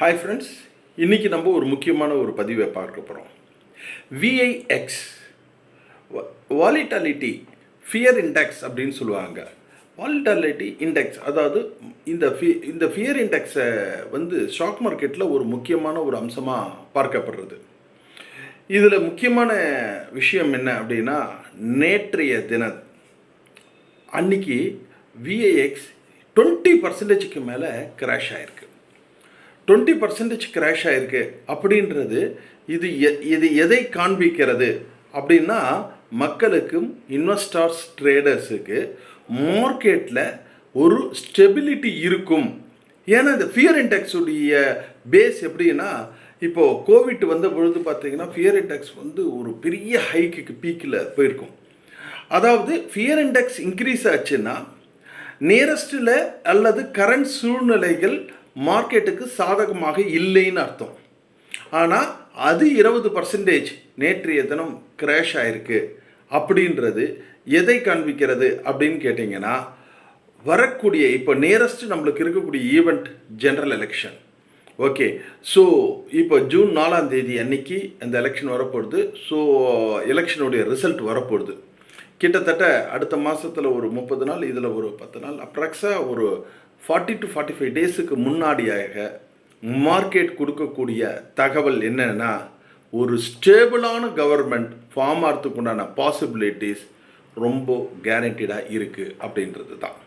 Hi friends, இன்றைக்கி நம்ம ஒரு முக்கியமான ஒரு பதிவை பார்க்க போகிறோம். விஐஎக்ஸ் வாலிட்டாலிட்டி ஃபியர் இண்டெக்ஸ் அப்படின்னு சொல்லுவாங்க. வாலிட்டாலிட்டி இண்டெக்ஸ், அதாவது இந்த ஃபியர் இண்டெக்ஸை ஸ்டாக் மார்க்கெட்டில் ஒரு முக்கியமான ஒரு அம்சமாக பார்க்கப்படுறது. இதில் முக்கியமான விஷயம் என்ன அப்படின்னா, நேற்றைய தினம் அன்னைக்கு விஐஎக்ஸ் 20% மேலே கிராஷ் ஆகிருக்கு. 20% கிராஷ் ஆகிருக்கு அப்படின்றது இது எதை காண்பிக்கிறது அப்படின்னா, மக்களுக்கும் இன்வெஸ்டர்ஸ் ட்ரேடர்ஸுக்கு மார்க்கெட்டில் ஒரு ஸ்டெபிலிட்டி இருக்கும். ஏன்னா இந்த ஃபியர் இண்டெக்ஸுடைய பேஸ் எப்படின்னா, இப்போது கோவிட் வந்த பொழுது பார்த்திங்கன்னா ஃபியர் இண்டெக்ஸ் ஒரு பெரிய ஹைக்கு பீக்கில் போயிருக்கும். அதாவது ஃபியர் இண்டெக்ஸ் இன்க்ரீஸ் ஆச்சுன்னா நியரஸ்டில் அல்லது கரண்ட் சூழ்நிலைகள் மார்க்கெட்டுக்கு சாதகமாக இல்லைன்னு அர்த்தம். ஆனால் அது 20% நேற்றைய தினம் கிராஷ் ஆகிருக்கு. அப்படின்றது எதை காண்பிக்கிறது அப்படின்னு கேட்டிங்கன்னா, வரக்கூடிய இப்போ நியரஸ்ட் நம்மளுக்கு இருக்கக்கூடிய event general election. Okay, so இப்போ ஜூன் 4 அன்னைக்கு அந்த எலெக்ஷன் வரப்போகுது. ஸோ எலெக்ஷனுடைய ரிசல்ட் வரப்போகுது. கிட்டத்தட்ட அடுத்த மாதத்தில் ஒரு 30 நாள், இதில் ஒரு 10 நாள், அப்ராக்ஸாக ஒரு 40 to 45 டேஸுக்கு முன்னாடியாக மார்க்கெட் கொடுக்கக்கூடிய தகவல் என்னென்னா, ஒரு ஸ்டேபிளான கவர்மெண்ட் ஃபார்ம் ஆகிறதுக்கு உண்டான பாசிபிலிட்டிஸ் ரொம்ப கேரண்டடாக இருக்குது அப்படின்றது தான்.